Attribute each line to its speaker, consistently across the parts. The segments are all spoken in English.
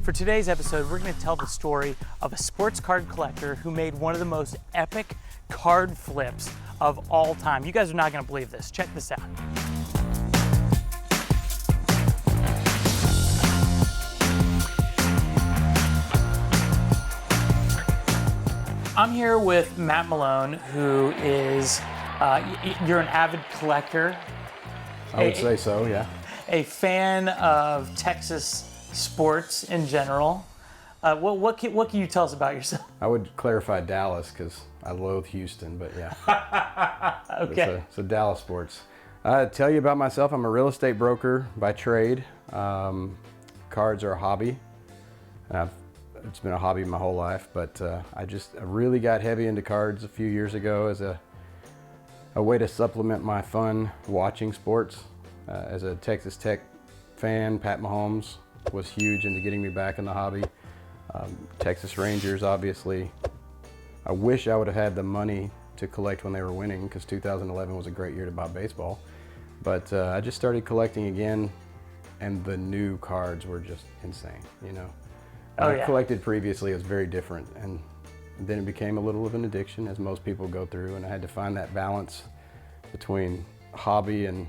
Speaker 1: For today's episode, we're going to tell the story of a sports card collector who made one of the most epic card flips of all time. You guys are not going to believe this. Check this out. I'm here with Matt Malone, who is, you're an avid collector.
Speaker 2: I would say so, yeah.
Speaker 1: A fan of Texas sports in general. What can you tell us about yourself?
Speaker 2: I would clarify Dallas because I loathe Houston, but yeah.
Speaker 1: Okay.
Speaker 2: It's a Dallas sports. Tell you about myself, I'm a real estate broker by trade. Cards are a hobby. It's been a hobby my whole life, but I really got heavy into cards a few years ago as a way to supplement my fun watching sports. As a Texas Tech fan, Pat Mahomes was huge into getting me back in the hobby. Texas Rangers, obviously. I wish I would have had the money to collect when they were winning, because 2011 was a great year to buy baseball. But I just started collecting again, and the new cards were just insane, you know. I collected previously, it was very different, and then it became a little of an addiction, as most people go through, and I had to find that balance between hobby and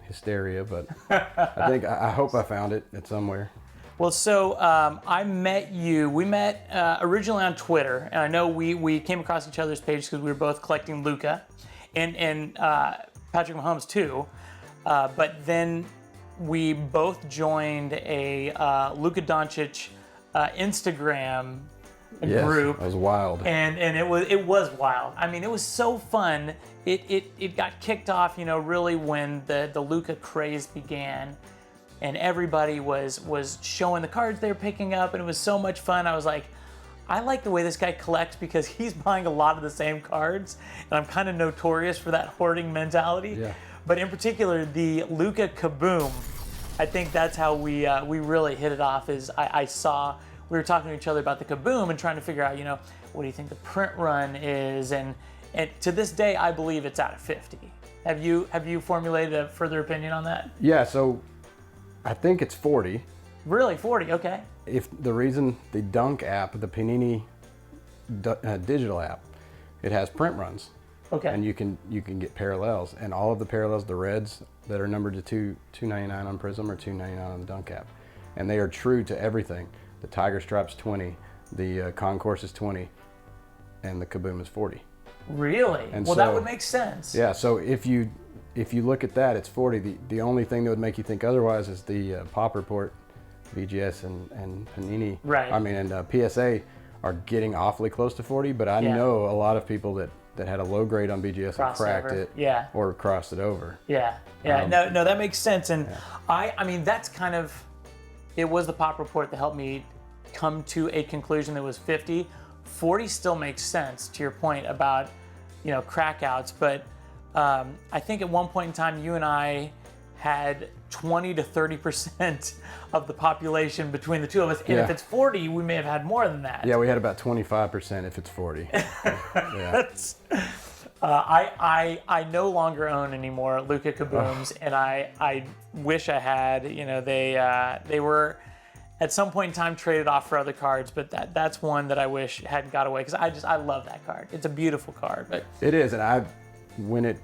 Speaker 2: hysteria, but I hope I found it at somewhere.
Speaker 1: Well, so I met you. We met originally on Twitter, and I know we came across each other's pages because we were both collecting Luka and Patrick Mahomes too. But then we both joined a Luka Doncic Instagram group.
Speaker 2: It was wild.
Speaker 1: And it was wild. I mean, it was so fun. It got kicked off, you know, really when the Luka craze began. And everybody was showing the cards they were picking up, and it was so much fun. I was like, I like the way this guy collects because he's buying a lot of the same cards, and I'm kind of notorious for that hoarding mentality.
Speaker 2: Yeah.
Speaker 1: But in particular, the Luka Kaboom, I think that's how we really hit it off. Is I saw we were talking to each other about the Kaboom and trying to figure out, you know, what do you think the print run is, and to this day, I believe it's out of 50. Have you formulated a further opinion on that?
Speaker 2: Yeah, so I think it's 40.
Speaker 1: Really, 40? Okay.
Speaker 2: If the reason the Dunk app, the Panini digital app, it has print runs.
Speaker 1: Okay.
Speaker 2: And you can get parallels, and all of the parallels, the reds that are numbered to $2.99 on Prism or $2.99 on the Dunk app, and they are true to everything. The Tiger Stripe's 20, the Concourse is 20, and the Kaboom is 40.
Speaker 1: Really?
Speaker 2: And
Speaker 1: well,
Speaker 2: so,
Speaker 1: that would make sense.
Speaker 2: Yeah. So if you look at that, it's 40. The only thing that would make you think otherwise is the Pop Report, VGS and Panini.
Speaker 1: Right.
Speaker 2: I mean, and PSA are getting awfully close to 40, but I know a lot of people that had a low grade on BGS and cracked it, or crossed it over.
Speaker 1: Yeah. No, that makes sense. And I mean, that's kind of, it was the Pop Report that helped me come to a conclusion that was 50. 40 still makes sense, to your point about, you know, crackouts, but I think at one point in time, you and I had 20 to 30% of the population between the two of us. And if it's 40, we may have had more than that.
Speaker 2: Yeah, we had about 25% if it's 40. Yeah.
Speaker 1: I no longer own any more Luka Kabooms, and I wish I had. You know, they were at some point in time traded off for other cards, but that's one that I wish hadn't got away, because I love that card. It's a beautiful card. But
Speaker 2: it is, and when it,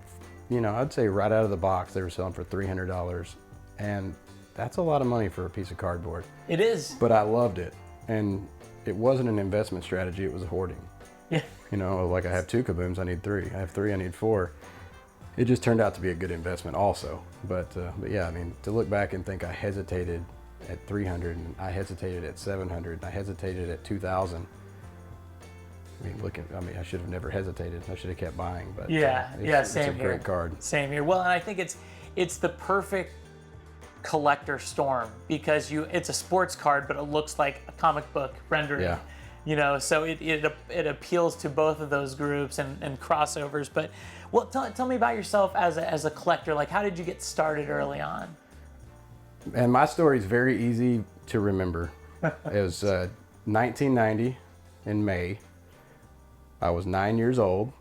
Speaker 2: you know, I'd say right out of the box, they were selling for $300, and that's a lot of money for a piece of cardboard.
Speaker 1: It is.
Speaker 2: But I loved it, and it wasn't an investment strategy, it was a hoarding.
Speaker 1: Yeah.
Speaker 2: You know, like I have 2 Kabooms, I need 3. I have 3, I need 4. It just turned out to be a good investment also. But yeah, I mean, to look back and think I hesitated at 300, and I hesitated at 700, and I hesitated at 2,000. I mean, I should have never hesitated. I should have kept buying. But
Speaker 1: same here.
Speaker 2: It's a great card.
Speaker 1: Same here. Well, and I think it's the perfect collector storm, because it's a sports card, but it looks like a comic book rendering.
Speaker 2: Yeah.
Speaker 1: You know, so it appeals to both of those groups and crossovers. But well, tell me about yourself as a collector. Like, how did you get started early on?
Speaker 2: And my story is very easy to remember. It was 1990 in May. I was 9 years old,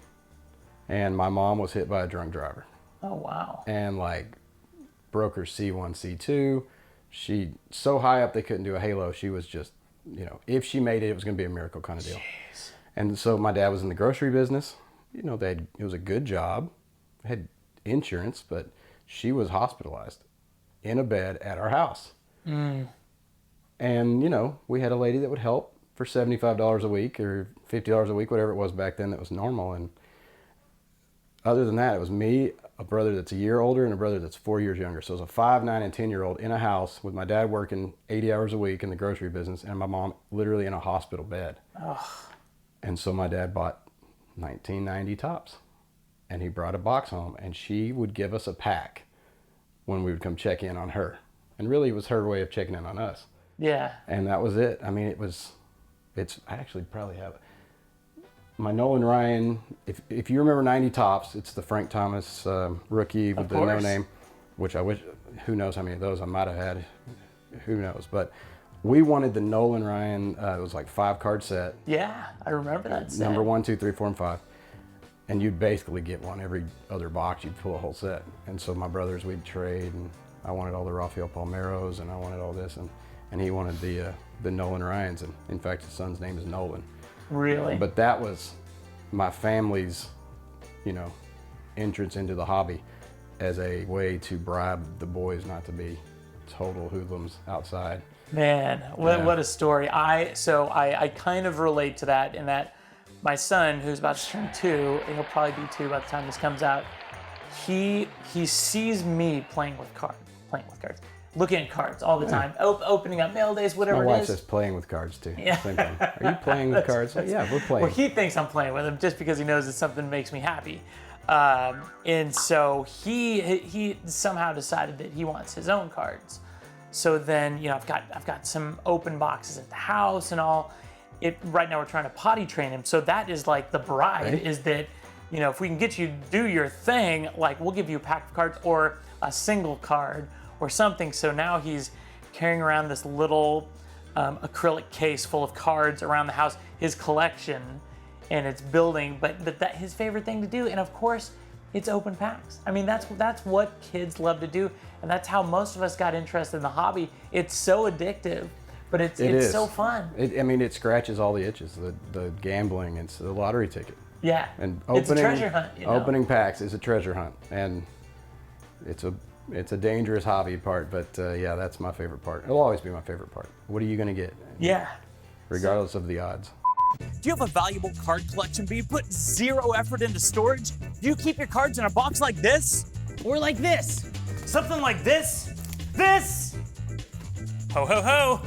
Speaker 2: and my mom was hit by a drunk driver.
Speaker 1: Oh, wow.
Speaker 2: And like broke her C1, C2. She so high up they couldn't do a halo. She was just if she made it, it was going to be a miracle kind of deal.
Speaker 1: Jeez.
Speaker 2: And so my dad was in the grocery business. It was a good job, had insurance, but she was hospitalized in a bed at our house. And, we had a lady that would help for $75 a week or $50 a week, whatever it was back then that was normal. And other than that, it was me, a brother that's a year older, and a brother that's 4 years younger. So it was a 5, 9, and 10-year-old in a house with my dad working 80 hours a week in the grocery business and my mom literally in a hospital bed. Ugh. And so my dad bought 1990 tops, and he brought a box home, and she would give us a pack when we would come check in on her. And really it was her way of checking in on us.
Speaker 1: Yeah.
Speaker 2: And that was it. I mean, I actually probably have my Nolan Ryan. If you remember 90 tops, it's the Frank Thomas rookie with the no name, which I wish, who knows how many of those I might have had, who knows. But we wanted the Nolan Ryan, it was like 5-card set.
Speaker 1: Yeah, I remember that set.
Speaker 2: Number 1, 2, 3, 4, and 5. And you'd basically get one every other box. You'd pull a whole set. And so my brothers, we'd trade, and I wanted all the Rafael Palmeiros, and I wanted all this, and he wanted the Nolan Ryans. And in fact, his son's name is Nolan.
Speaker 1: Really?
Speaker 2: But that was my family's, entrance into the hobby as a way to bribe the boys not to be total hoodlums outside.
Speaker 1: Man, what a story. I kind of relate to that in that my son, who's about to turn 2, he'll probably be 2 by the time this comes out, he sees me playing with cards, looking at cards all the time, opening up mail days, whatever it is.
Speaker 2: My wife says playing with cards too.
Speaker 1: Yeah.
Speaker 2: Same thing. Are you playing with cards? Yeah, we're playing.
Speaker 1: Well, he thinks I'm playing with them just because he knows it's something that makes me happy. And so he somehow decided that he wants his own cards. So then, I've got some open boxes at the house and all. Right now we're trying to potty train him. So that is like the bribe, is that, if we can get you to do your thing, like we'll give you a pack of cards or a single card or something. So now he's carrying around this little acrylic case full of cards around the house, his collection, and it's building, but that his favorite thing to do. And of course, it's open packs. I mean, that's what kids love to do, and that's how most of us got interested in the hobby. It's so addictive, but it's so fun.
Speaker 2: It scratches all the itches. The gambling, it's the lottery ticket.
Speaker 1: Yeah,
Speaker 2: and
Speaker 1: it's a treasure hunt.
Speaker 2: Opening packs is a treasure hunt, and it's a dangerous hobby part. But yeah, that's my favorite part. It'll always be my favorite part. What are you gonna get?
Speaker 1: Yeah,
Speaker 2: regardless of the odds.
Speaker 3: Do you have a valuable card collection but you put zero effort into storage? Do you keep your cards in a box like this? Or like this?
Speaker 1: Something like this? This?
Speaker 3: Ho ho ho!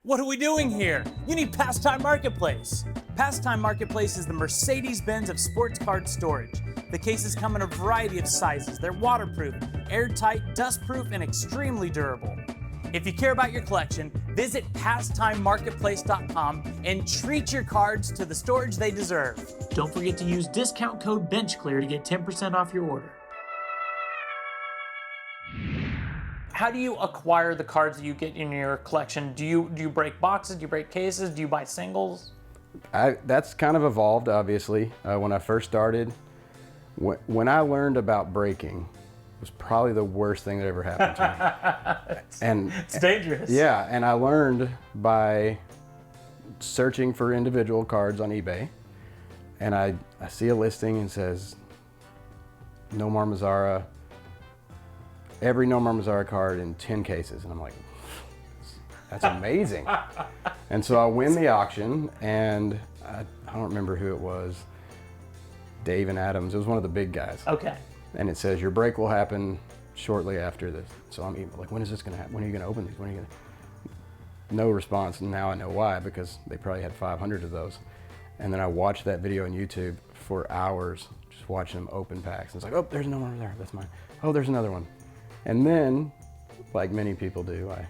Speaker 3: What are we doing here? You need Pastime Marketplace. Pastime Marketplace is the Mercedes-Benz of sports card storage. The cases come in a variety of sizes. They're waterproof, airtight, dustproof, and extremely durable. If you care about your collection, visit PastimeMarketplace.com and treat your cards to the storage they deserve. Don't forget to use discount code BenchClear to get 10% off your order. How do you acquire the cards that you get in your collection? Do you break boxes? Do you break cases? Do you buy singles?
Speaker 2: That's kind of evolved, obviously. When I first started, when I learned about breaking, was probably the worst thing that ever happened to me.
Speaker 1: It's dangerous.
Speaker 2: Yeah, and I learned by searching for individual cards on eBay, and I see a listing and says Nomar Mazara, every Nomar Mazara card in 10 cases, and I'm like, that's amazing. And so I win the auction, and I don't remember who it was, Dave and Adams. It was one of the big guys.
Speaker 1: Okay.
Speaker 2: And it says your break will happen shortly after this. So I'm like, when is this going to happen? When are you going to open these? When are you going to? No response. And now I know why, because they probably had 500 of those. And then I watched that video on YouTube for hours, just watching them open packs. And it's like, oh, there's no more there. That's mine. Oh, there's another one. And then, like many people do, I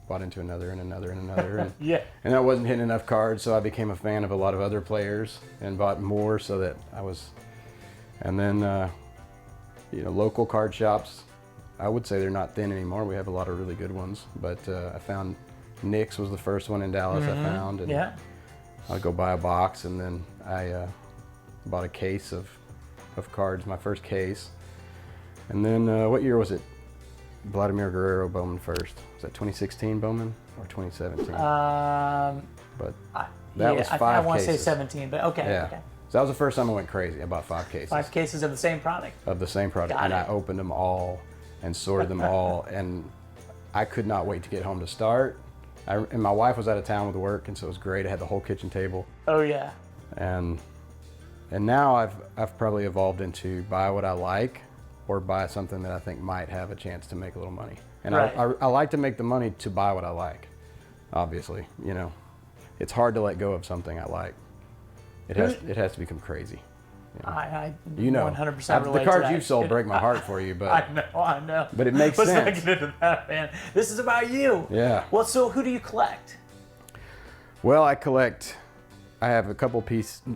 Speaker 2: bought into another and another and another. And,
Speaker 1: yeah.
Speaker 2: And I wasn't hitting enough cards, so I became a fan of a lot of other players and bought more so that I was. And then, local card shops, I would say they're not thin anymore. We have a lot of really good ones, but I found Nick's was the first one in Dallas I found, and
Speaker 1: yeah.
Speaker 2: I'll go buy a box, and then I bought a case of cards, my first case. And then what year was it? Vladimir Guerrero Bowman first. Was that 2016 Bowman or 2017? But that was 5
Speaker 1: I want to say
Speaker 2: cases.
Speaker 1: 17, but okay.
Speaker 2: Yeah.
Speaker 1: Okay.
Speaker 2: So that was the first time I went crazy. I bought 5 cases.
Speaker 1: 5 cases of the same product.
Speaker 2: Of the same product.
Speaker 1: Got
Speaker 2: and
Speaker 1: it.
Speaker 2: I opened them all and sorted them all. And I could not wait to get home to start. And my wife was out of town with work, and so it was great. I had the whole kitchen table.
Speaker 1: Oh, yeah.
Speaker 2: And now I've probably evolved into buy what I like or buy something that I think might have a chance to make a little money. And
Speaker 1: Right.
Speaker 2: I like to make the money to buy what I like, obviously. You know, it's hard to let go of something I like. It has to become crazy.
Speaker 1: I
Speaker 2: You know,
Speaker 1: 100% relate
Speaker 2: the
Speaker 1: to
Speaker 2: cards
Speaker 1: that.
Speaker 2: you've sold break my heart for you, but
Speaker 1: I know.
Speaker 2: But it makes
Speaker 1: Let's
Speaker 2: sense.
Speaker 1: not get into that, man. This is about you.
Speaker 2: Yeah.
Speaker 1: Well, so who do you collect?
Speaker 2: Well, I have a couple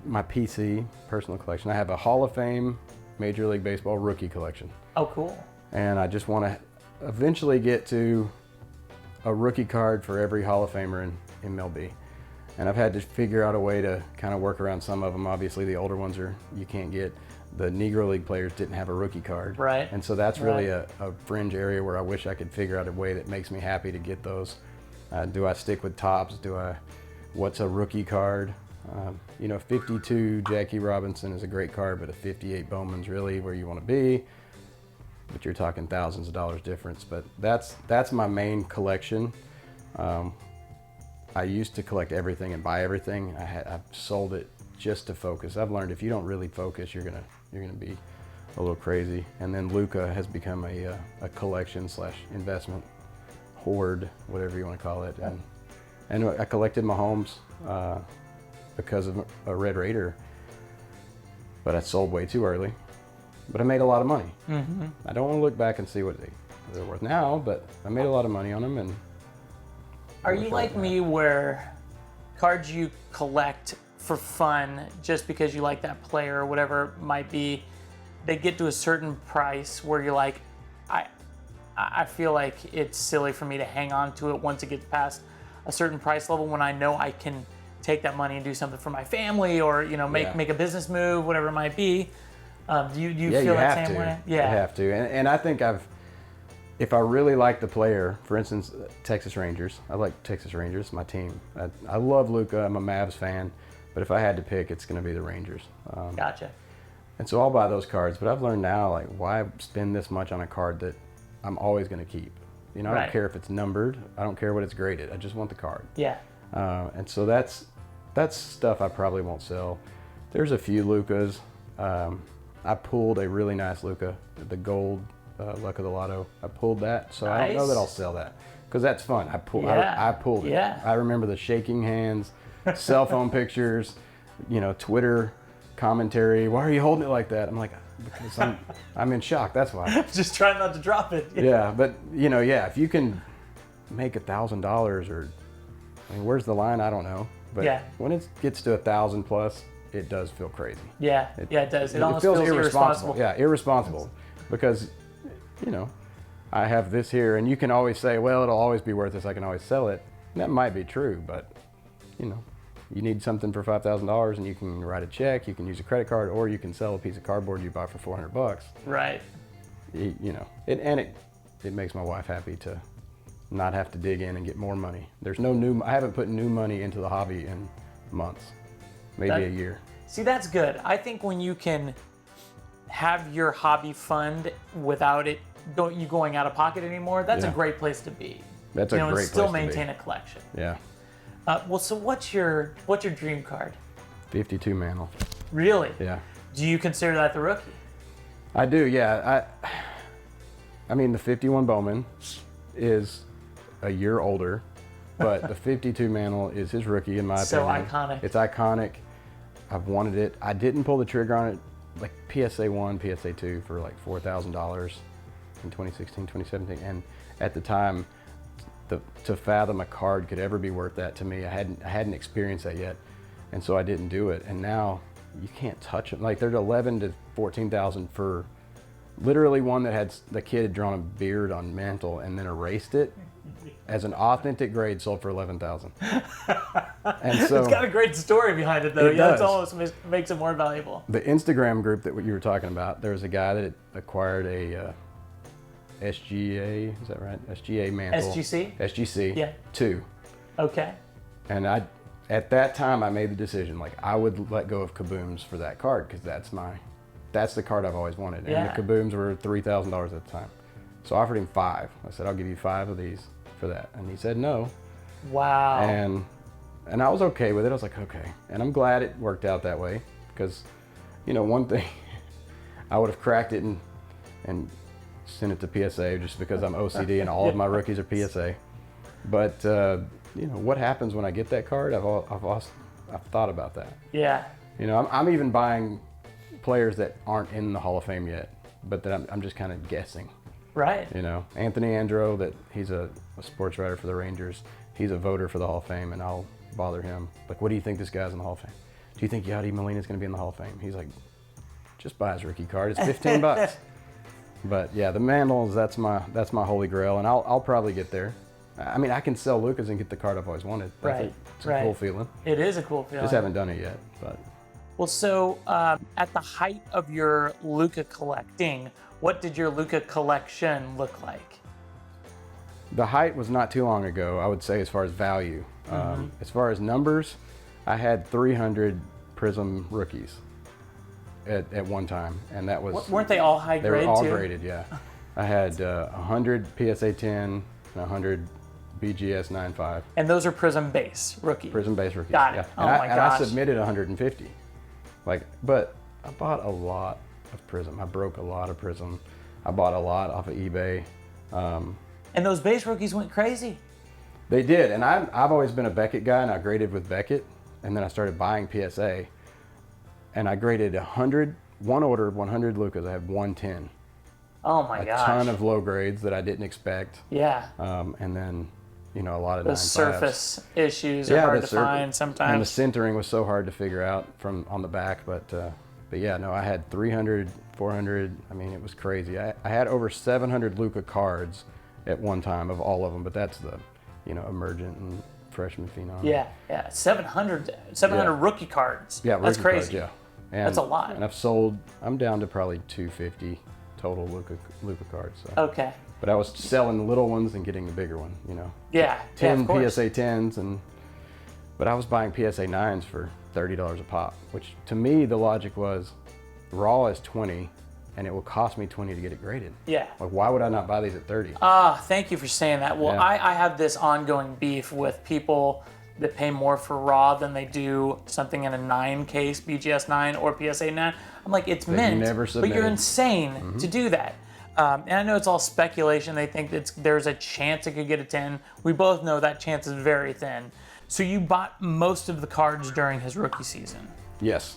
Speaker 2: my PC personal collection. I have a Hall of Fame Major League Baseball rookie collection.
Speaker 1: Oh, cool.
Speaker 2: And I just want to eventually get to a rookie card for every Hall of Famer in MLB. And I've had to figure out a way to kind of work around some of them. Obviously, the older ones you can't get. The Negro League players didn't have a rookie card.
Speaker 1: Right.
Speaker 2: And so that's really
Speaker 1: Right.
Speaker 2: a fringe area where I wish I could figure out a way that makes me happy to get those. Do I stick with Topps? What's a rookie card? 52 Jackie Robinson is a great card, but a 58 Bowman's really where you want to be. But you're talking thousands of dollars difference. But that's my main collection. I used to collect everything and buy everything. I've sold it just to focus. I've learned if you don't really focus, you're gonna be a little crazy. And then Luka has become a collection / investment hoard, whatever you want to call it. And I collected Mahomes because of a Red Raider, but I sold way too early. But I made a lot of money. Mm-hmm. I don't want to look back and see what they're worth now, but I made a lot of money on them. And
Speaker 1: Are you like me where cards you collect for fun just because you like that player or whatever it might be, they get to a certain price where you're like, I feel like it's silly for me to hang on to it once it gets past a certain price level when I know I can take that money and do something for my family or make a business move, whatever it might be. Do you feel that same way?
Speaker 2: Yeah, you have to. And I think if I really like the player, for instance, Texas Rangers, I like Texas Rangers, my team. I love Luka, I'm a Mavs fan, but if I had to pick, it's going to be the Rangers.
Speaker 1: Gotcha.
Speaker 2: And so I'll buy those cards, but I've learned now, like, why spend this much on a card that I'm always going to keep? I
Speaker 1: Right.
Speaker 2: don't care if it's numbered, I don't care what it's graded, I just want the card.
Speaker 1: Yeah.
Speaker 2: And so that's stuff I probably won't sell. There's a few Lukas. I pulled a really nice Luka, the gold Luck of the Lotto. I pulled that, so I don't know that I'll sell that because that's fun. I pulled it.
Speaker 1: Yeah.
Speaker 2: I remember the shaking hands, cell phone pictures, Twitter commentary. Why are you holding it like that? I'm like, because I'm in shock. That's why.
Speaker 1: Just trying not to drop it.
Speaker 2: Yeah, but if you can make $1,000 or, where's the line? I don't know. But when it gets to 1,000 plus, it does feel crazy.
Speaker 1: Yeah, it does. It almost feels irresponsible.
Speaker 2: Yeah, irresponsible. Because, I have this here, and you can always say, well, it'll always be worth this. I can always sell it. And that might be true, but, you need something for $5,000, and you can write a check, you can use a credit card, or you can sell a piece of cardboard you buy for $400.
Speaker 1: Right.
Speaker 2: It makes my wife happy to not have to dig in and get more money. I haven't put new money into the hobby in months, maybe a year.
Speaker 1: See, that's good. I think when you can have your hobby fund without you going out of pocket anymore, that's a great place to be.
Speaker 2: That's a great place to be.
Speaker 1: Still maintain a collection.
Speaker 2: Yeah.
Speaker 1: So what's your dream card?
Speaker 2: 52 Mantle.
Speaker 1: Really?
Speaker 2: Yeah.
Speaker 1: Do you consider that the rookie?
Speaker 2: I do, yeah. I mean, the 51 Bowman is a year older, but the 52 Mantle is his rookie in my opinion.
Speaker 1: So iconic.
Speaker 2: It's iconic. I've wanted it. I didn't pull the trigger on it, like PSA 1, PSA 2 for like $4,000 in 2016, 2017. And at the time, to fathom a card could ever be worth that to me, I hadn't experienced that yet. And so I didn't do it. And now you can't touch them. Like, they're 11 to 14,000 for literally one that had the kid had drawn a beard on Mantle and then erased it as an authentic grade, sold for 11,000. And so
Speaker 1: it's got a great story behind it, though.
Speaker 2: It does.
Speaker 1: That's almost makes it more valuable.
Speaker 2: The Instagram group that you were talking about, there was a guy that acquired SGA, is that right? SGA mantle.
Speaker 1: SGC?
Speaker 2: SGC.
Speaker 1: Yeah.
Speaker 2: 2.
Speaker 1: Okay.
Speaker 2: And at that time, I made the decision, like, I would let go of Kabooms for that card because that's the card I've always wanted.
Speaker 1: Yeah.
Speaker 2: And the Kabooms were $3,000 at the time. So I offered him 5. I said, I'll give you 5 of these for that. And he said no.
Speaker 1: Wow.
Speaker 2: And I was okay with it. I was like, okay. And I'm glad it worked out that way because, one thing, I would have cracked it and sent it to PSA just because I'm OCD and all of my rookies are PSA. But, what happens when I get that card? I've thought about that.
Speaker 1: Yeah.
Speaker 2: I'm even buying players that aren't in the Hall of Fame yet, but that I'm just kind of guessing.
Speaker 1: Right.
Speaker 2: Anthony Andro, that he's a sports writer for the Rangers. He's a voter for the Hall of Fame, and I'll bother him. Like, what do you think this guy's in the Hall of Fame? Do you think Yadi Molina's going to be in the Hall of Fame? He's like, just buy his rookie card. It's $15. But yeah, the Mandals, that's my holy grail, and I'll probably get there. I mean, I can sell Luka's and get the card I've always wanted.
Speaker 1: Right.
Speaker 2: It's a cool feeling.
Speaker 1: It is a cool feeling.
Speaker 2: Just haven't done it yet, but.
Speaker 1: Well, so at the height of your Luka collecting, what did your Luka collection look like?
Speaker 2: The height was not too long ago, I would say, as far as value. As far as numbers, I had 300 Prism rookies at one time, and that was.
Speaker 1: Weren't they all high grade too?
Speaker 2: They were all graded, yeah. I had 100 PSA 10 and 100 BGS 9.5.
Speaker 1: And those are Prism base rookies.
Speaker 2: Prism base rookies.
Speaker 1: Got it.
Speaker 2: Yeah.
Speaker 1: Oh
Speaker 2: and
Speaker 1: my gosh.
Speaker 2: I submitted 150. But I bought a lot of Prism. I broke a lot of Prism. I bought a lot off of eBay.
Speaker 1: And those base rookies went crazy.
Speaker 2: They did, and I've always been a Beckett guy, and I graded with Beckett, and then I started buying PSA, and I graded 100, one order of 100 Lukas. I had 110.
Speaker 1: Oh my gosh.
Speaker 2: A ton of low grades that I didn't expect.
Speaker 1: Yeah.
Speaker 2: And then, a lot of
Speaker 1: the
Speaker 2: 9.5s.
Speaker 1: surface issues are hard to find sometimes.
Speaker 2: And the centering was so hard to figure out from on the back, but yeah, no, I had 300, 400. I mean, it was crazy. I had over 700 Luka cards at one time of all of them, but that's the, emergent and freshman phenom.
Speaker 1: Yeah. 700 rookie cards.
Speaker 2: Yeah,
Speaker 1: that's
Speaker 2: rookie
Speaker 1: crazy.
Speaker 2: cards, yeah. And,
Speaker 1: that's a lot.
Speaker 2: And I'm down to probably 250 total Luka cards. So.
Speaker 1: Okay.
Speaker 2: But I was selling the little ones and getting the bigger one,
Speaker 1: Yeah.
Speaker 2: 10
Speaker 1: of course.
Speaker 2: PSA 10s, but I was buying PSA 9s for $30 a pop, which to me the logic was raw is 20 and it will cost me 20 to get it graded.
Speaker 1: Yeah.
Speaker 2: Like, why would I not buy these at 30?
Speaker 1: Thank you for saying that. Well,
Speaker 2: Yeah.
Speaker 1: I have this ongoing beef with people that pay more for raw than they do something in a 9 case, BGS 9 or PSA 9. I'm like, it's mint,
Speaker 2: never
Speaker 1: but you're
Speaker 2: submitted.
Speaker 1: insane to do that. And I know it's all speculation. They think there's a chance it could get a 10. We both know that chance is very thin. So you bought most of the cards during his rookie season.
Speaker 2: Yes,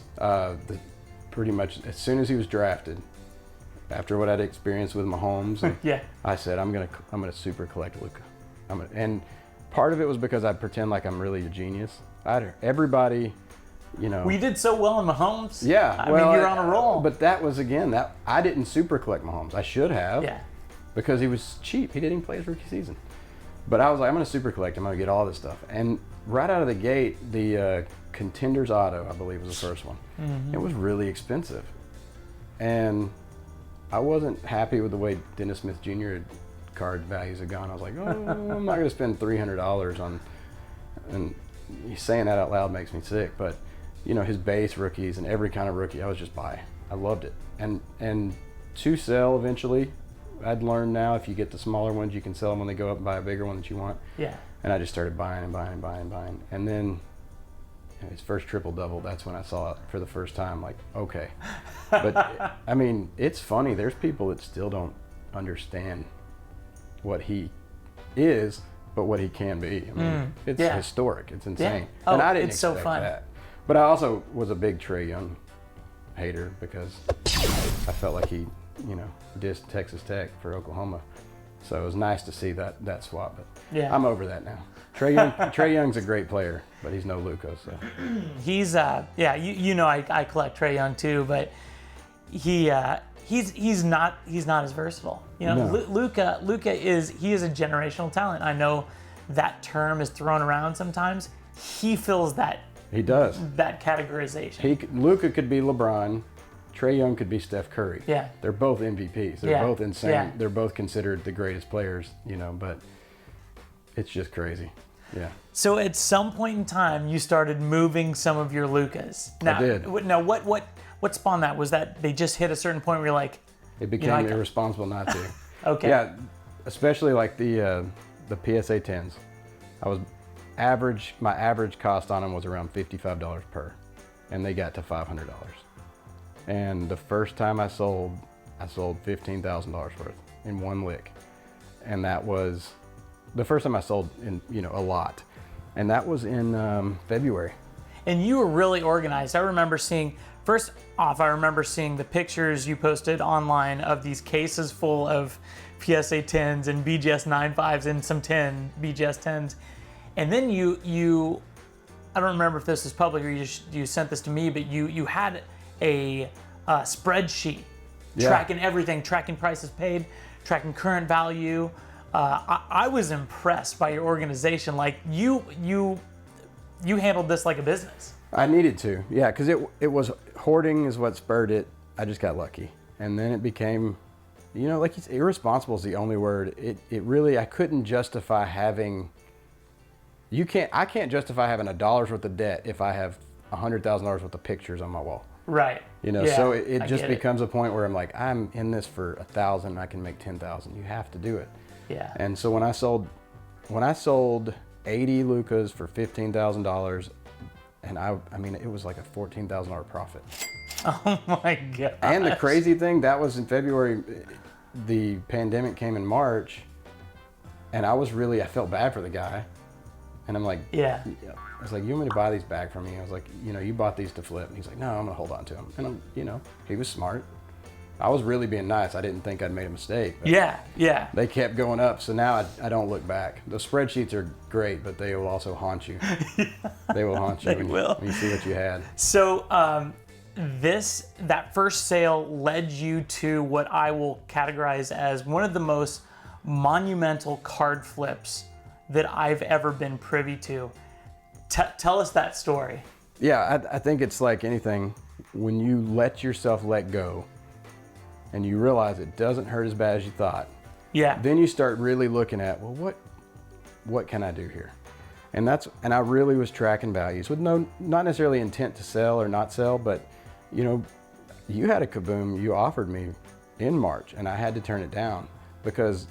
Speaker 2: pretty much as soon as he was drafted, after what I'd experienced with Mahomes,
Speaker 1: Yeah.
Speaker 2: I said I'm gonna super collect Luka. And part of it was because I pretend like I'm really a genius. Everybody,
Speaker 1: Well, you did so well in Mahomes.
Speaker 2: Yeah,
Speaker 1: I mean, you're on a roll.
Speaker 2: But that was that I didn't super collect Mahomes. I should have.
Speaker 1: Yeah.
Speaker 2: Because he was cheap. He didn't even play his rookie season. But I was like, I'm gonna super collect. I'm gonna get all this stuff. And right out of the gate, the Contenders Auto, I believe, was the first one. Mm-hmm. It was really expensive, and I wasn't happy with the way Dennis Smith Jr. card values had gone. I was like, oh, I'm not gonna spend $300 on. And saying that out loud makes me sick, but. His base rookies and every kind of rookie, I was just buy. I loved it. And to sell eventually, I'd learned now if you get the smaller ones, you can sell them when they go up and buy a bigger one that you want.
Speaker 1: Yeah.
Speaker 2: And I just started buying and buying and buying and buying. And then his first triple-double, that's when I saw it for the first time, like, okay. But, I mean, it's funny. There's people that still don't understand what he is, but what he can be. I mean, it's historic. It's insane.
Speaker 1: Yeah. Oh,
Speaker 2: and I didn't
Speaker 1: it's so
Speaker 2: expect
Speaker 1: fun.
Speaker 2: that. But I also was a big Trae Young hater because I felt like he, dissed Texas Tech for Oklahoma. So it was nice to see that swap. But
Speaker 1: Yeah.
Speaker 2: I'm over that now. Trae Young's a great player, but he's no Luka. So
Speaker 1: He's I collect Trae Young too, but he's not as versatile.
Speaker 2: No.
Speaker 1: Luka is a generational talent. I know that term is thrown around sometimes. He fills that
Speaker 2: he does.
Speaker 1: that categorization.
Speaker 2: Luka could be LeBron. Trae Young could be Steph Curry.
Speaker 1: Yeah.
Speaker 2: They're both MVPs. They're both insane.
Speaker 1: Yeah.
Speaker 2: They're both considered the greatest players, but it's just crazy. Yeah.
Speaker 1: So at some point in time, you started moving some of your Lukas. Now,
Speaker 2: I did.
Speaker 1: Now, what spawned that? Was that they just hit a certain point where you're like,
Speaker 2: It became irresponsible not to.
Speaker 1: Okay.
Speaker 2: Yeah, especially like the PSA 10s. My average cost on them was around $55 per, and they got to $500. And the first time I sold $15,000 worth in one lick, and that was the first time I sold in a lot, and that was in February.
Speaker 1: And you were really organized. I remember seeing the pictures you posted online of these cases full of PSA 10s and BGS 95s and some BGS 10s. And then you I don't remember if this is public or you sent this to me, but you had a spreadsheet tracking everything, tracking prices paid, tracking current value. I was impressed by your organization. Like you handled this like a business.
Speaker 2: I needed to, yeah, because it was hoarding is what spurred it. I just got lucky, and then it became, like it's irresponsible is the only word. It really, I couldn't justify having. I can't justify having $1 worth of debt if I have $100,000 worth of pictures on my wall.
Speaker 1: Right.
Speaker 2: So it just becomes a point where I'm like, I'm in this for $1,000, I can make $10,000. You have to do it.
Speaker 1: Yeah.
Speaker 2: And so when I sold 80 Lukas for $15,000, and I mean, it was like a $14,000 profit.
Speaker 1: Oh my God.
Speaker 2: And the crazy thing, that was in February. The pandemic came in March, and I felt bad for the guy. And I'm like, I was like, you want me to buy these back from me? I was like, you bought these to flip. And he's like, no, I'm gonna hold on to them. And he was smart. I was really being nice. I didn't think I'd made a mistake.
Speaker 1: Yeah.
Speaker 2: They kept going up, so now I don't look back. The spreadsheets are great, but they will also haunt you. They will haunt you when you see what you had.
Speaker 1: So that first sale led you to what I will categorize as one of the most monumental card flips that I've ever been privy to. Tell us that story.
Speaker 2: Yeah, I think it's like anything. When you let yourself let go, and you realize it doesn't hurt as bad as you thought.
Speaker 1: Yeah.
Speaker 2: Then you start really looking at, well, what can I do here? And I really was tracking values with not necessarily intent to sell or not sell, but you had a Kaboom you offered me in March, and I had to turn it down because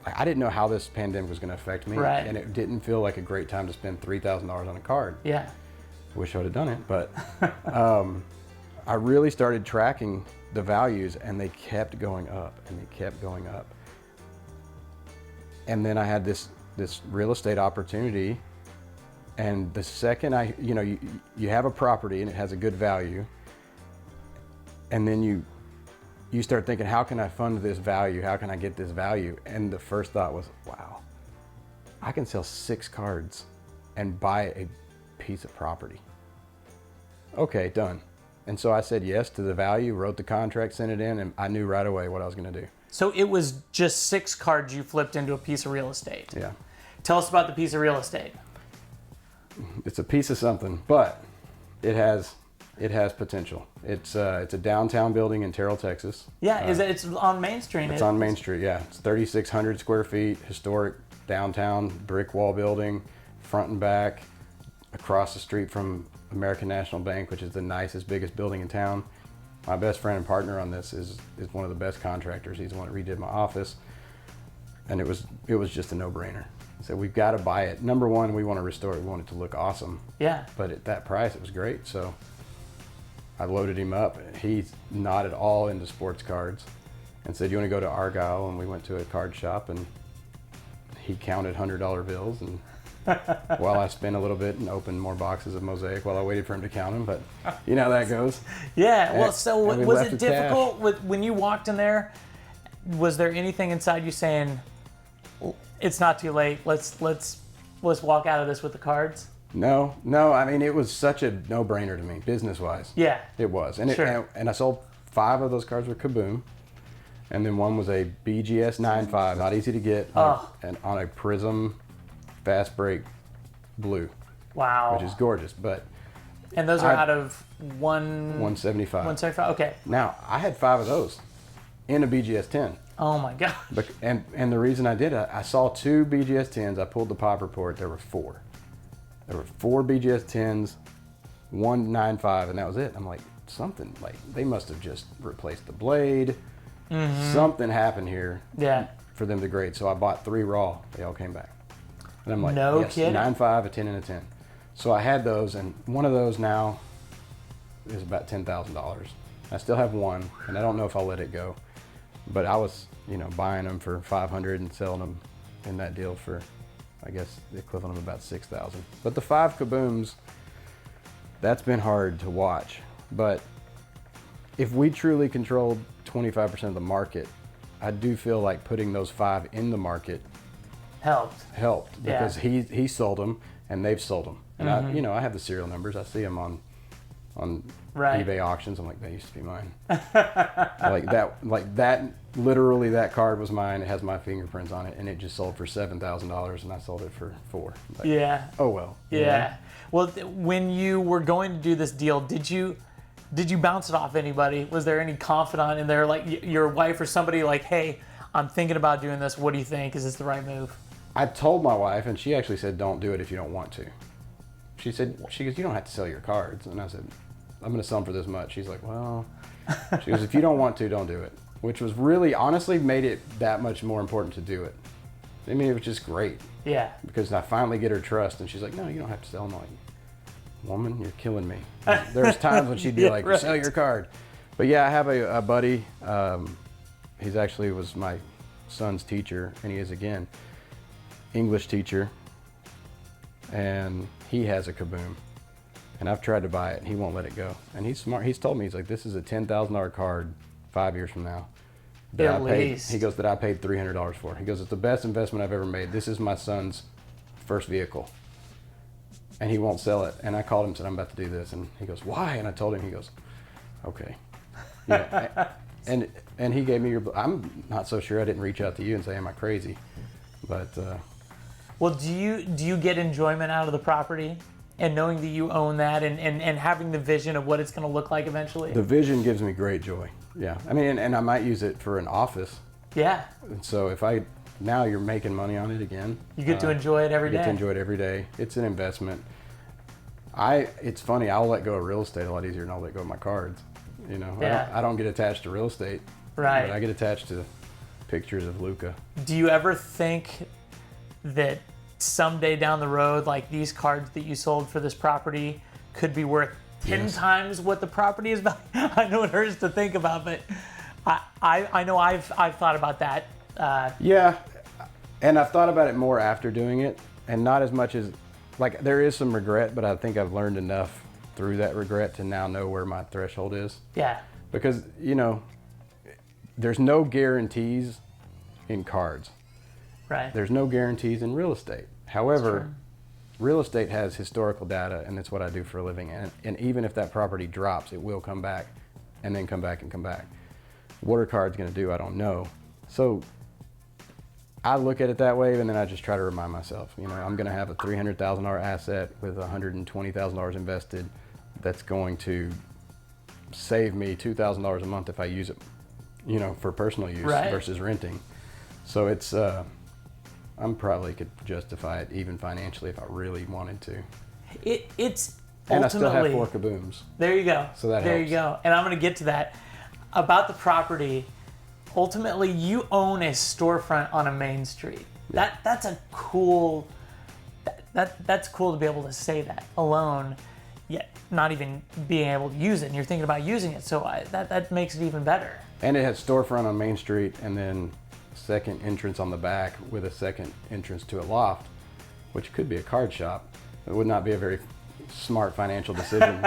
Speaker 2: I didn't know how this pandemic was going to affect me,
Speaker 1: right.
Speaker 2: And it didn't feel like a great time to spend $3,000 on a card.
Speaker 1: Yeah.
Speaker 2: Wish I would have done it, but I really started tracking the values, and they kept going up, and they kept going up. And then I had this real estate opportunity, and the second you have a property and it has a good value, and then you start thinking, how can I fund this value? How can I get this value? And the first thought was, wow, I can sell 6 cards and buy a piece of property. Okay, done. And so I said yes to the value, wrote the contract, sent it in, and I knew right away what I was going to do.
Speaker 1: So it was just 6 cards you flipped into a piece of real estate.
Speaker 2: Yeah.
Speaker 1: Tell us about the piece of real estate.
Speaker 2: It's a piece of something, but it has potential. It's a downtown building in Terrell, Texas.
Speaker 1: Yeah, it's on Main Street.
Speaker 2: It's on Main Street, yeah. It's 3,600 square feet, historic downtown brick wall building, front and back, across the street from American National Bank, which is the nicest, biggest building in town. My best friend and partner on this is one of the best contractors. He's the one that redid my office, and it was just a no-brainer. So we've got to buy it. Number one, we want to restore it. We want it to look awesome.
Speaker 1: Yeah.
Speaker 2: But at that price, it was great. So I loaded him up. He's not at all into sports cards, and said, "You want to go to Argyle?" And we went to a card shop, and he counted $100 bills, and while I spent a little bit and opened more boxes of Mosaic while I waited for him to count them, but you know how that goes.
Speaker 1: Yeah, well, so was it difficult
Speaker 2: cash.
Speaker 1: when you walked in there? Was there anything inside you saying, "It's not too late. Let's walk out of this with the cards"?
Speaker 2: No. I mean, it was such a no-brainer to me, business-wise.
Speaker 1: Yeah,
Speaker 2: it was, and
Speaker 1: sure.
Speaker 2: and I sold 5 of those cards with Kaboom, and then one was a BGS 95, not easy to get, and on a Prism Fast Break blue.
Speaker 1: Wow.
Speaker 2: Which is gorgeous, but
Speaker 1: And those are out of
Speaker 2: 175.
Speaker 1: 175. Okay.
Speaker 2: Now, I had 5 of those in a BGS 10.
Speaker 1: Oh my God.
Speaker 2: And the reason I did it, I saw 2 BGS 10s. I pulled the pop report. There were 4. There were 4 BGS 10s, 195, and that was it. I'm like, something, like, they must have just replaced the blade. Something happened here for them to grade. So I bought 3 raw. They all came back. And I'm like,
Speaker 1: no
Speaker 2: yes,
Speaker 1: kidding.
Speaker 2: 9.5, a 10, and a 10. So I had those, and one of those now is about $10,000. I still have one, and I don't know if I'll let it go. But I was, buying them for $500 and selling them in that deal for, I guess, the equivalent of about $6,000. But the 5 kabooms, that's been hard to watch. But if we truly controlled 25% of the market, I do feel like putting those 5 in the market
Speaker 1: helped
Speaker 2: because he sold them and they've sold them. And I have the serial numbers. I see them on eBay auctions. I'm like, that used to be mine. like that. Literally, that card was mine. It has my fingerprints on it, and it just sold for $7,000, and I sold it for $4,000. Like, oh well.
Speaker 1: Yeah. Well, when you were going to do this deal, did you bounce it off anybody? Was there any confidant in there, like your wife or somebody, like, hey, I'm thinking about doing this. What do you think? Is this the right move? I
Speaker 2: told my wife, and she actually said, don't do it if you don't want to. She goes, you don't have to sell your cards. And I said, I'm going to sell them for this much. She's like, well, she goes, if you don't want to, don't do it. Which was really, honestly, made it that much more important to do it. I mean, it was just great.
Speaker 1: Yeah.
Speaker 2: Because I finally get her trust, and she's like, no, you don't have to sell them. I'm like, woman, you're killing me. There's times when she'd be like, sell your card. But yeah, I have a buddy. He's actually was my son's teacher, and he is again, English teacher. And he has a kaboom. And I've tried to buy it, and he won't let it go. And he's smart. He's told me, he's like, this is a $10,000 card 5 years from now.
Speaker 1: At least.
Speaker 2: He goes, that I paid $300 for. He goes, it's the best investment I've ever made. This is my son's first vehicle. And he won't sell it. And I called him and said, I'm about to do this. And he goes, why? And I told him, he goes, okay. And he gave me your, I'm not so sure I didn't reach out to you and say, am I crazy? But.
Speaker 1: Well, do you get enjoyment out of the property? And knowing that you own that and having the vision of what it's going to look like eventually?
Speaker 2: The vision gives me great joy. Yeah. I mean, and I might use it for an office.
Speaker 1: Yeah.
Speaker 2: And so now you're making money on it again.
Speaker 1: You get to enjoy it every day.
Speaker 2: You get to enjoy it every day. It's an investment. It's funny, I'll let go of real estate a lot easier than I'll let go of my cards.
Speaker 1: Yeah.
Speaker 2: I don't get attached to real estate.
Speaker 1: Right.
Speaker 2: But I get attached to pictures of Luka.
Speaker 1: Do you ever think that someday down the road, like these cards that you sold for this property could be worth 10 times what the property is valued? I know it hurts to think about, but I know I've thought about that.
Speaker 2: Yeah, and I've thought about it more after doing it, and not as much as, like, there is some regret, but I think I've learned enough through that regret to now know where my threshold is.
Speaker 1: Yeah.
Speaker 2: Because, there's no guarantees in cards.
Speaker 1: Right.
Speaker 2: There's no guarantees in real estate. However, real estate has historical data, and it's what I do for a living. And even if that property drops, it will come back, and then come back and come back. What are cards going to do? I don't know. So I look at it that way, and then I just try to remind myself, I'm going to have a $300,000 asset with $120,000 invested that's going to save me $2,000 a month if I use it, for personal use versus renting. So it's, I'm probably could justify it even financially if I really wanted to.
Speaker 1: It's
Speaker 2: and
Speaker 1: ultimately,
Speaker 2: I still have 4 kabooms.
Speaker 1: There you go.
Speaker 2: So that
Speaker 1: there
Speaker 2: helps.
Speaker 1: You go. And I'm going to get to that. About the property, ultimately you own a storefront on a main street. Yeah. That's a cool. That's cool to be able to say that alone, yet not even being able to use it. And you're thinking about using it, so that makes it even better.
Speaker 2: And it has storefront on Main Street, and then second entrance on the back with a second entrance to a loft, which could be a card shop. It would not be a very smart financial decision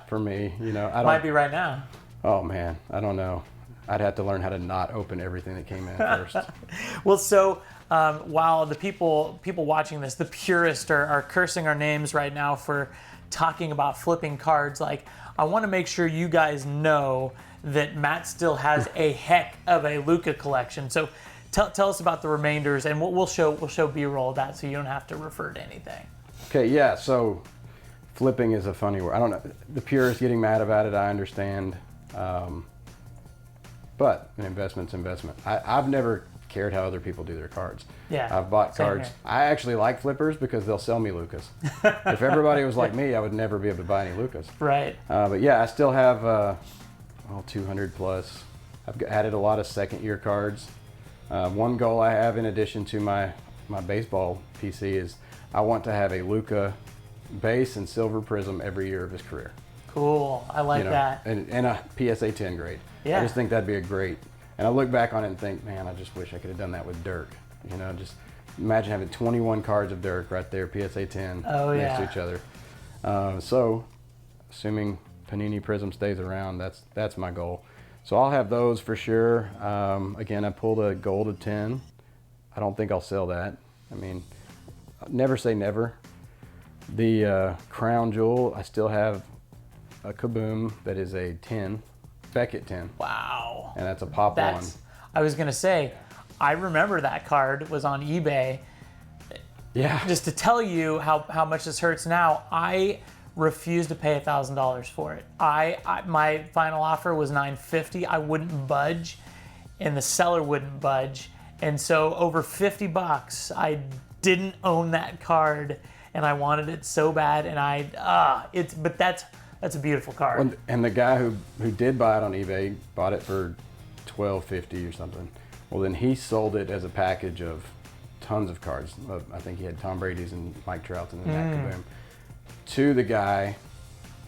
Speaker 2: for me.
Speaker 1: Might be right now.
Speaker 2: Oh man, I don't know. I'd have to learn how to not open everything that came in first.
Speaker 1: Well, so while the people watching this, the purists are cursing our names right now for talking about flipping cards, like, I want to make sure you guys know that Matt still has a heck of a Luka collection. So tell us about the remainders, and we'll show B-roll of that, so you don't have to refer to anything.
Speaker 2: Okay, yeah. So flipping is a funny word. I don't know. The purists getting mad about it, I understand. But an investment's investment. I've never cared how other people do their cards.
Speaker 1: Yeah.
Speaker 2: I've bought
Speaker 1: same
Speaker 2: cards.
Speaker 1: here.
Speaker 2: I actually like flippers because they'll sell me Lukas. If everybody was like me, I would never be able to buy any Lukas.
Speaker 1: Right.
Speaker 2: But yeah, I still have 200 plus. I've added a lot of second year cards. One goal I have in addition to my baseball PC is I want to have a Luka base and silver prism every year of his career.
Speaker 1: Cool. I like that.
Speaker 2: And a PSA 10 grade.
Speaker 1: Yeah.
Speaker 2: I just think that'd be a great, and I look back on it and think, man, I just wish I could have done that with Dirk. You know, just imagine having 21 cards of Dirk right there, PSA 10 next to each other. So, assuming Panini Prism stays around, that's my goal. So I'll have those for sure. Again, I pulled a gold of 10. I don't think I'll sell that. I mean, never say never. The crown jewel, I still have a Kaboom that is a 10, Beckett 10.
Speaker 1: Wow.
Speaker 2: And that's a pop one.
Speaker 1: I was going to say, I remember that card was on eBay.
Speaker 2: Yeah.
Speaker 1: Just to tell you how much this hurts now, I refused to pay $1,000 for it. My final offer was $950. I wouldn't budge, and the seller wouldn't budge. And so over $50, I didn't own that card, and I wanted it so bad. And but that's a beautiful card.
Speaker 2: And the guy who did buy it on eBay bought it for $12.50 or something. Well, then he sold it as a package of tons of cards. I think he had Tom Brady's and Mike Trout's and that Kaboom. To the guy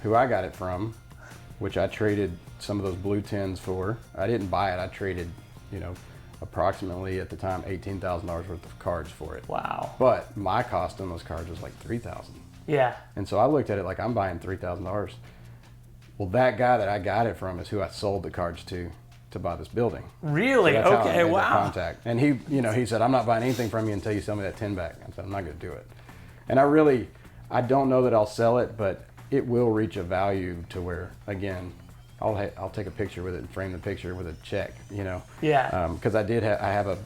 Speaker 2: who I got it from, which I traded some of those blue 10s for. I didn't buy it. I traded, approximately at the time $18,000 worth of cards for it.
Speaker 1: Wow.
Speaker 2: But my cost on those cards was like $3,000.
Speaker 1: Yeah.
Speaker 2: And so I looked at it like I'm buying $3,000. Well, that guy that I got it from is who I sold the cards to buy this building.
Speaker 1: Really?
Speaker 2: So that's how I
Speaker 1: Okay.
Speaker 2: made that
Speaker 1: Wow.
Speaker 2: contact. And he said, I'm not buying anything from you until you sell me that 10 back. I said, I'm not going to do it. And I don't know that I'll sell it, but it will reach a value to where, again, I'll take a picture with it and frame the picture with a check,
Speaker 1: Yeah.
Speaker 2: Because I have a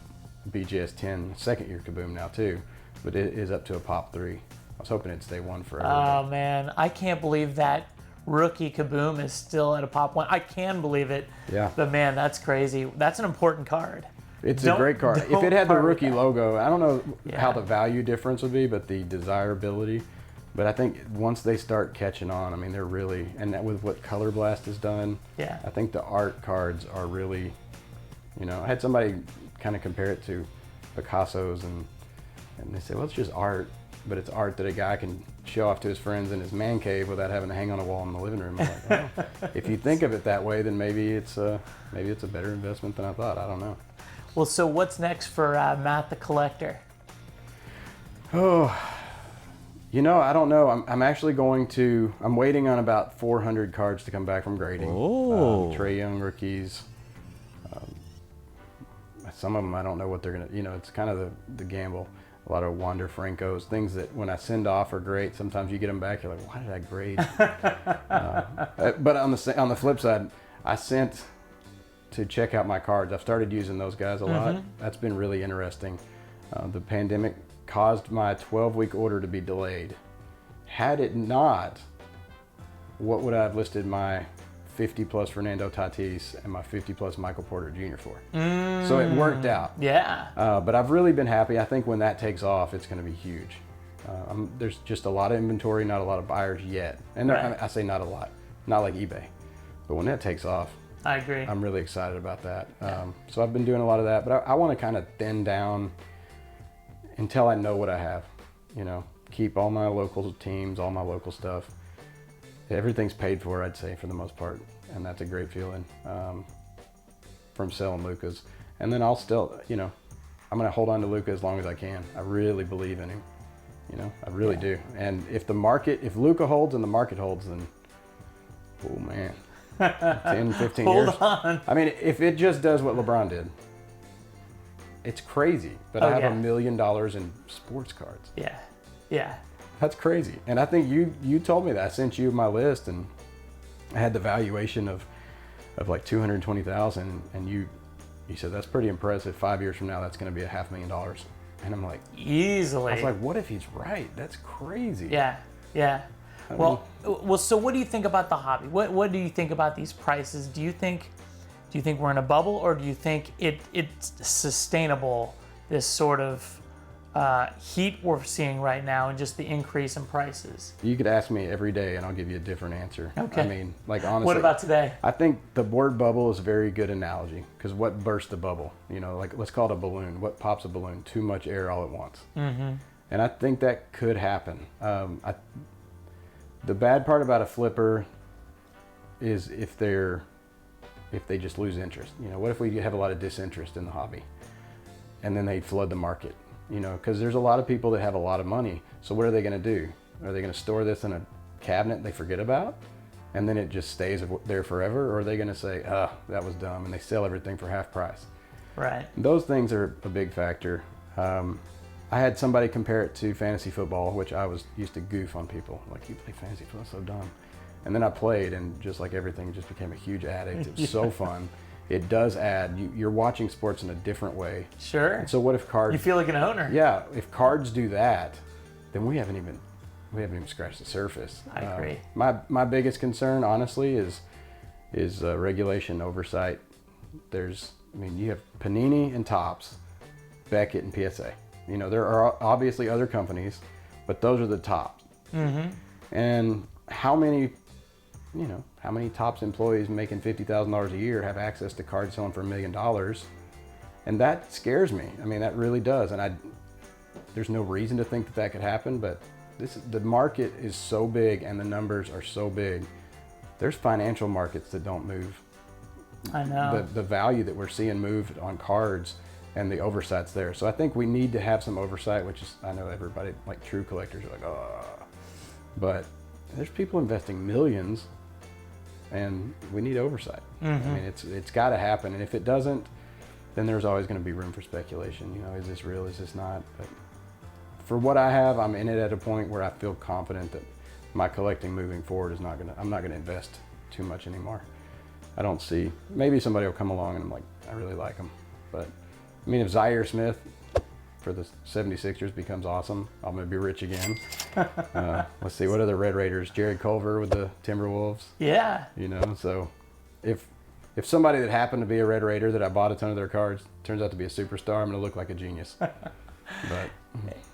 Speaker 2: BGS 10 second year Kaboom now too, but it is up to a pop 3. I was hoping it'd stay 1 forever.
Speaker 1: Oh man, I can't believe that rookie Kaboom is still at a pop 1. I can believe it.
Speaker 2: Yeah.
Speaker 1: But man, that's crazy. That's an important card.
Speaker 2: It's a great card. If it had the rookie logo, I don't know
Speaker 1: Yeah.
Speaker 2: how the value difference would be, but the desirability. But I think once they start catching on, I mean, they're really, and that with what Color Blast has done,
Speaker 1: Yeah.
Speaker 2: I think the art cards are really, I had somebody kind of compare it to Picasso's, and they say, well, it's just art, but it's art that a guy can show off to his friends in his man cave without having to hang on a wall in the living room. I'm like, oh, if you think of it that way, then maybe it's a better investment than I thought. I don't know.
Speaker 1: Well, so what's next for Matt the Collector?
Speaker 2: Oh, I don't know. I'm actually I'm waiting on about 400 cards to come back from grading.
Speaker 3: Oh.
Speaker 2: Trae Young rookies. Some of them I don't know what they're going to, it's kind of the gamble. A lot of Wander Francos, things that when I send off are great. Sometimes you get them back, you're like, why did I grade? But on the flip side, I sent to check out my cards. I've started using those guys a lot. That's been really interesting. The pandemic caused my 12-week order to be delayed. Had it not, what would I have listed my 50 plus Fernando Tatis and my 50 plus Michael Porter Jr. for? So it worked out.
Speaker 1: Yeah.
Speaker 2: But I've really been happy. I think when that takes off, it's going to be huge. There's just a lot of inventory, not a lot of buyers yet. And I say not a lot, not like eBay. But when that takes off,
Speaker 1: I agree.
Speaker 2: I'm really excited about that. So I've been doing a lot of that, but I want to kind of thin down until I know what I have. Keep all my local teams, all my local stuff. Everything's paid for, I'd say, for the most part, and that's a great feeling from selling Luka's. And then I'll still, I'm going to hold on to Luka as long as I can. I really believe in him. I really do. And if Luka holds and the market holds, then, oh man, 10, 15 years.
Speaker 1: Hold on.
Speaker 2: I mean, if it just does what LeBron did, it's crazy. But I have $1 million in sports cards.
Speaker 1: Yeah. Yeah.
Speaker 2: That's crazy. And I think you told me that. I sent you my list, and I had the valuation of like $220,000, and you said that's pretty impressive. 5 years from now, that's going to be $500,000. And I'm like,
Speaker 1: Easily.
Speaker 2: I was like, what if he's right? That's crazy.
Speaker 1: Yeah. Yeah. Well, so what do you think about the hobby? What do you think about these prices? Do you think we're in a bubble, or do you think it's sustainable, this sort of heat we're seeing right now and just the increase in prices?
Speaker 2: You could ask me every day and I'll give you a different answer.
Speaker 1: Okay.
Speaker 2: I mean, like, honestly.
Speaker 1: What about today?
Speaker 2: I think the word bubble is a very good analogy, because what bursts the bubble? You know, like, let's call it a balloon. What pops a balloon? Too much air all at once. Mm-hmm. And I think that could happen. The bad part about a flipper is if they just lose interest. You know, what if we have a lot of disinterest in the hobby and then they flood the market? You know, because there's a lot of people that have a lot of money. So what are they going to do? Are they going to store this in a cabinet they forget about, and then it just stays there forever? Or are they going to say, that was dumb, and they sell everything for half price?
Speaker 1: Right.
Speaker 2: Those things are a big factor. I had somebody compare it to fantasy football, which I used to goof on people. Like, you play fantasy football, so dumb. And then I played, and just like everything, just became a huge addict. It was so fun. It does add, you're watching sports in a different way.
Speaker 1: Sure.
Speaker 2: And so what if cards...
Speaker 1: You feel like an owner.
Speaker 2: Yeah, if cards do that, then we haven't even scratched the surface.
Speaker 1: I agree.
Speaker 2: My biggest concern, honestly, is regulation oversight. You have Panini and Topps, Beckett and PSA. You know, there are obviously other companies, but those are the tops. Mm-hmm. And how many Topps employees making $50,000 a year have access to cards selling for $1 million? And that scares me. I mean, that really does. And there's no reason to think that could happen, but the market is so big and the numbers are so big. There's financial markets that don't move.
Speaker 1: I know.
Speaker 2: The value that we're seeing moved on cards, and the oversight's there. So I think we need to have some oversight, which is, I know everybody, like true collectors, are like, but there's people investing millions, and we need oversight. Mm-hmm. I mean, it's got to happen, and if it doesn't, then there's always going to be room for speculation. You know, is this real? Is this not? But for what I have, I'm in it at a point where I feel confident that my collecting moving forward I'm not gonna invest too much anymore. I don't see, maybe somebody will come along and I'm like, I really like them. But I mean, if Zaire Smith for the 76ers becomes awesome, I'm gonna be rich again. Let's see, what other Red Raiders? Jared Culver with the Timberwolves.
Speaker 1: Yeah.
Speaker 2: You know, so if somebody that happened to be a Red Raider that I bought a ton of their cards turns out to be a superstar, I'm gonna look like a genius. But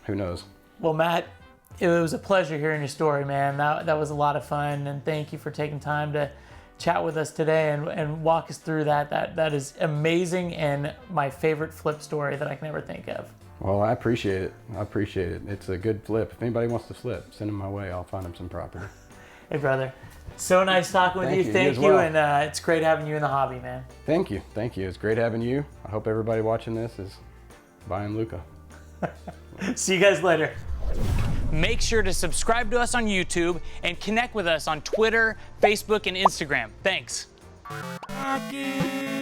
Speaker 2: who knows? Well,
Speaker 1: Matt, it was a pleasure hearing your story, man. That was a lot of fun, and thank you for taking time to chat with us today and walk us through that. That is amazing, and my favorite flip story that I can ever think of.
Speaker 2: Well, I appreciate it. It's a good flip. If anybody wants to flip, send them my way. I'll find them some property.
Speaker 1: Hey, brother. So nice talking with you. Thank you, and it's great having you in the hobby, man.
Speaker 2: Thank you. It's great having you. I hope everybody watching this is buying Luka.
Speaker 3: See you guys later. Make sure to subscribe to us on YouTube and connect with us on Twitter, Facebook, and Instagram. Thanks. PackGeek.